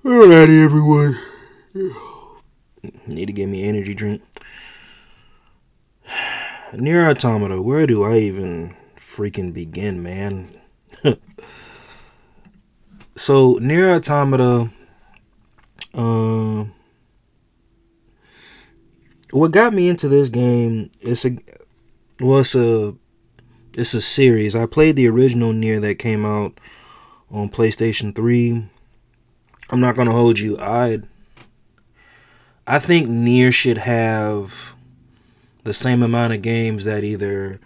Alrighty, everyone. Need to get me an energy drink. Nier Automata, where do I even freaking begin, man? So, Nier Automata, uh, what got me into this game well, it's a series. I played the original Nier that came out on PlayStation 3. I'm not gonna hold you. I think Nier should have the same amount of games that either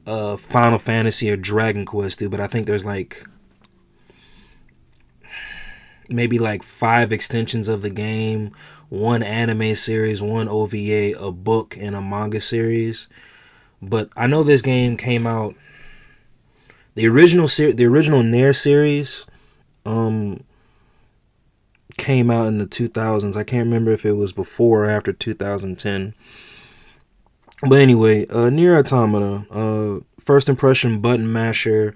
Final Fantasy or Dragon Quest do, but I think there's like maybe like 5 extensions of the game, one anime series, one OVA, a book, and a manga series. But I know this game came out. The original Nair series, um, came out in the 2000s. I can't remember if it was before or after 2010. But anyway, Nier Automata, first impression button masher,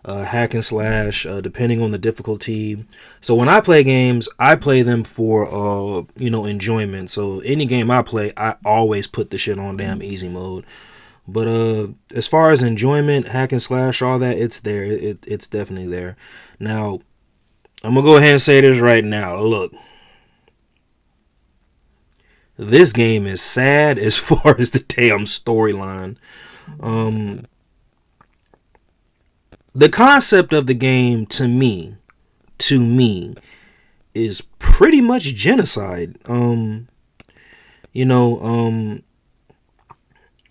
hack and slash, depending on the difficulty. So when I play games, I play them for enjoyment. So any game I play, I always put the shit on damn easy mode. But as far as enjoyment, hack and slash, all that, it's there. It's definitely there. Now, I'm gonna go ahead and say this right now. Look, this game is sad as far as the damn storyline. Um, the concept of the game to me, is pretty much genocide. You know,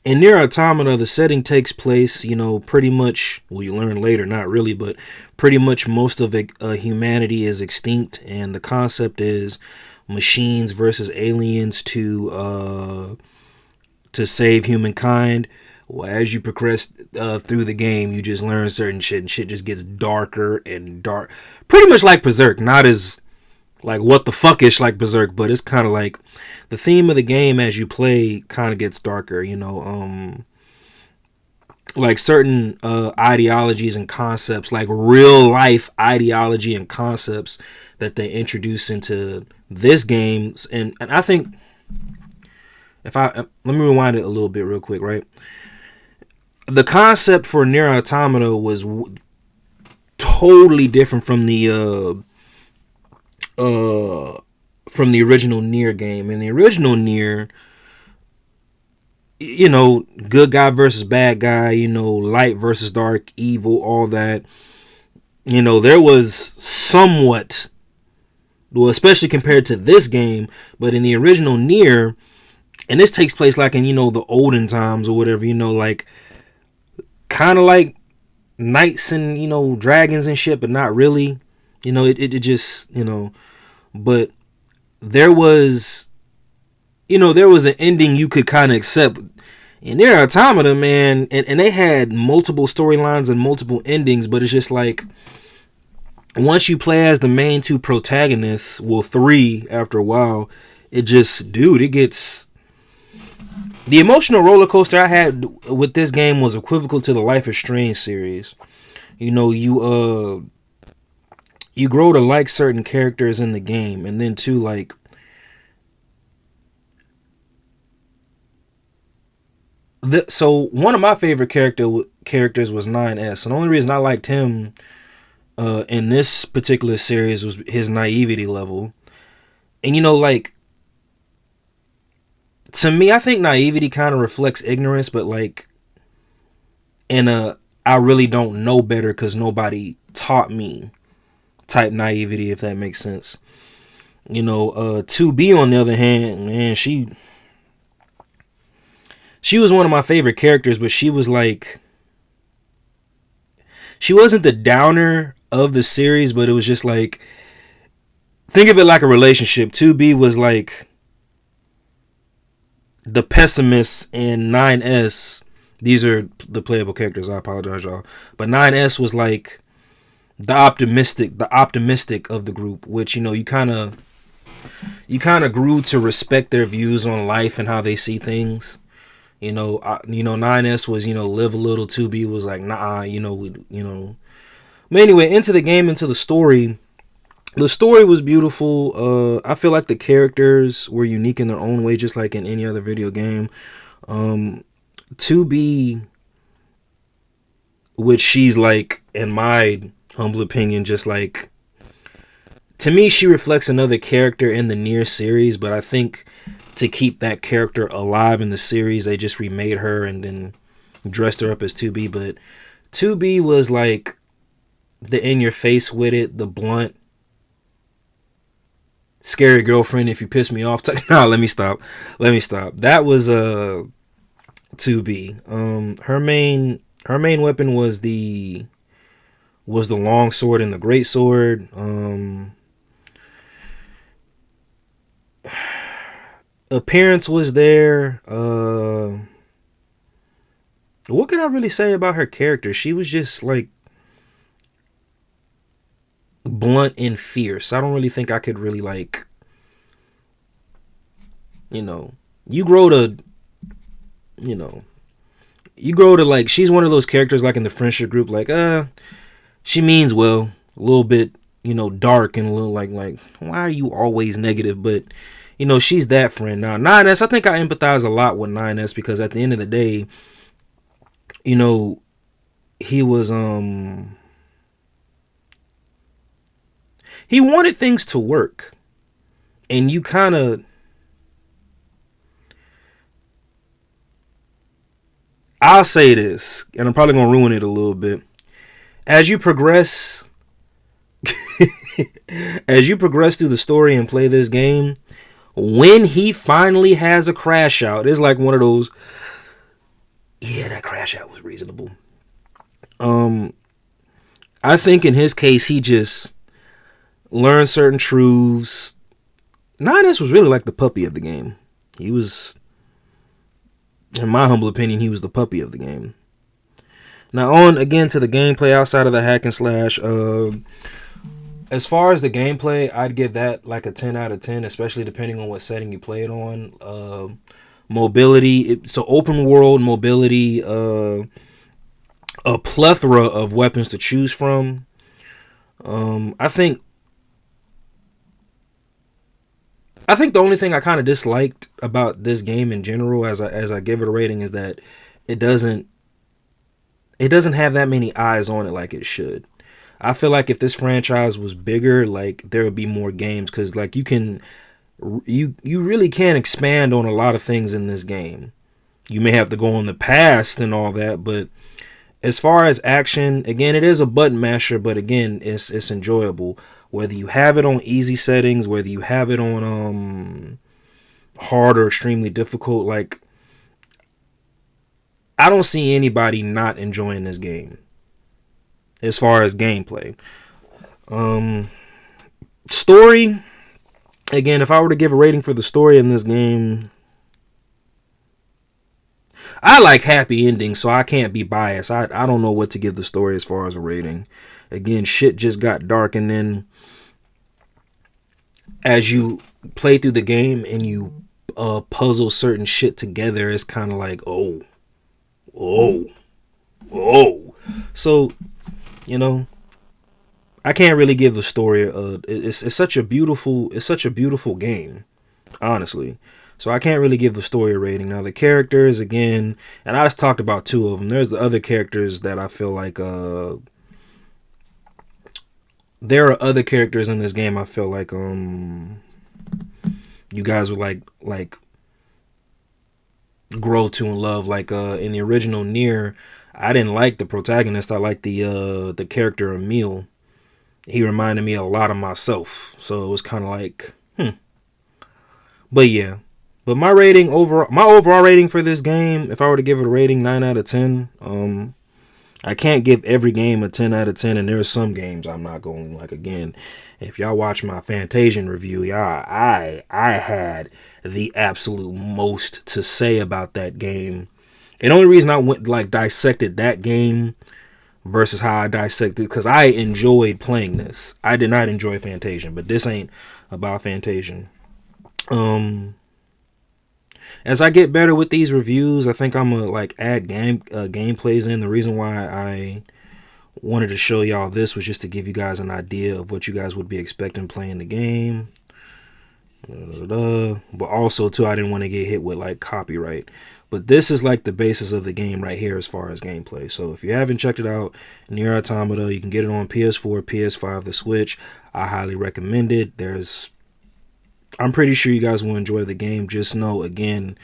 in Nier Automata, the setting takes place, pretty much, well, you learn later, not really, but pretty much most of humanity is extinct, and the concept is machines versus aliens to save humankind. Well, as you progress through the game, you just learn certain shit, and shit just gets darker and dark. Pretty much like Berserk, not as like what the fuck ish like Berserk, but it's kind of like the theme of the game as you play kind of gets darker. Like certain ideologies and concepts, like real life ideology and concepts that they introduce into this game, and I think if I let me rewind it a little bit real quick, right? The concept for Nier Automata was totally different from the original Nier game. In the original Nier, good guy versus bad guy, light versus dark, evil, all that. There was somewhat, well, especially compared to this game, but in the original Nier, and this takes place like in, the olden times or whatever, like kind of like knights and dragons and shit, but not really. It just but there was an ending you could kind of accept in their Automata, man, and they had multiple storylines and multiple endings, but it's just like once you play as the main two protagonists, well, three after a while, it just, dude, it gets. The emotional roller coaster I had with this game was equivocal to the Life is Strange series. You grow to like certain characters in the game, and then too, like, so one of my favorite characters was 9S, and the only reason I liked him in this particular series was his naivety level. And like, to me, I think naivety kind of reflects ignorance, but like in a I really don't know better because nobody taught me type naivety, if that makes sense. 2B on the other hand, man, she was one of my favorite characters, but she was like, she wasn't the downer of the series, but it was just like, think of it like a relationship. 2B was like the pessimist, and 9S, these are the playable characters, I apologize, y'all, but 9S was like the optimistic of the group, which you kind of grew to respect their views on life and how they see things. 9S was live a little. 2B was like, nah, But anyway, into the game, into the story. The story was beautiful. I feel like the characters were unique in their own way, just like in any other video game. Um, to be, which she's like, in my humble opinion, just like, to me, she reflects another character in the Nier series, but I think to keep that character alive in the series, they just remade her and then dressed her up as 2B. But 2B was like the in your face with it, the blunt, scary girlfriend if you piss me off. No, let me stop. Let me stop. That was 2B. Her main weapon was the long sword and the great sword. Appearance was there. What can I really say about her character? She was just like blunt and fierce. I don't really think I could really like, you know, you grow to, you know, you grow to like, she's one of those characters like in the friendship group, like, she means well, a little bit, dark and a little like, why are you always negative? But, she's that friend. Now, 9S, I think I empathize a lot with 9S because at the end of the day, he was, he wanted things to work. And you kind of, I'll say this, and I'm probably going to ruin it a little bit. As you progress, as you progress through the story and play this game, when he finally has a crash out, it's like one of those, yeah, that crash out was reasonable. I think in his case, he just learned certain truths. 9S was really like the puppy of the game. He was, in my humble opinion, he was the puppy of the game. Now, on again to the gameplay outside of the hack and slash. As far as the gameplay, I'd give that like a 10 out of 10, especially depending on what setting you play it on. Mobility, so open world mobility, a plethora of weapons to choose from. I think the only thing I kind of disliked about this game in general, as I give it a rating, is that it doesn't have that many eyes on it like it should. I feel like if this franchise was bigger, like there would be more games, because like you really can expand on a lot of things in this game. You may have to go in the past and all that, but as far as action, again, it is a button masher, but again, it's enjoyable. Whether you have it on easy settings, whether you have it on hard or extremely difficult, like I don't see anybody not enjoying this game. As far as gameplay, story, again, if I were to give a rating for the story in this game, I like happy endings, so I can't be biased. I don't know what to give the story as far as a rating. Again, shit just got dark, and then as you play through the game and you puzzle certain shit together, it's kind of like, oh. So, I can't really give the story. It's such a beautiful game, honestly. So I can't really give the story a rating. Now the characters, again, and I just talked about two of them. There's the other characters that I feel like there are other characters in this game I feel like you guys would like grow to and love. Like in the original Nier, I didn't like the protagonist. I liked the character Emil. He reminded me a lot of myself, so it was kind of like, But yeah, but my overall rating for this game, if I were to give it a rating, 9 out of 10. I can't give every game a 10 out of 10, and there's some games I'm not going, like, again, if y'all watch my Fantasian review, I had the absolute most to say about that game. And the only reason I went like dissected that game versus how I dissected, because I enjoyed playing this. I did not enjoy Fantasian, but this ain't about Fantasian. As I get better with these reviews, I think I'm gonna like add gameplays in. The reason why I Wanted to show y'all this was just to give you guys an idea of what you guys would be expecting playing the game. But also too, I didn't want to get hit with like copyright. But this is like the basis of the game right here as far as gameplay. So if you haven't checked it out, Nier Automata, you can get it on PS4, PS5, the Switch. I highly recommend it. I'm pretty sure you guys will enjoy the game. Just know, again,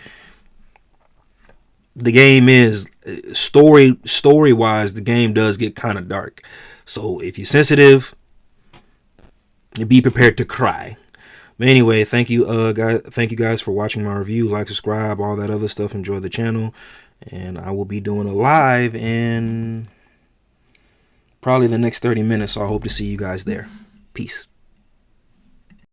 the game is story wise, the game does get kind of dark. So if you're sensitive, be prepared to cry. But anyway, thank you guys for watching my review. Like, subscribe, all that other stuff. Enjoy the channel, and I will be doing a live in probably the next 30 minutes. So I hope to see you guys there. Peace.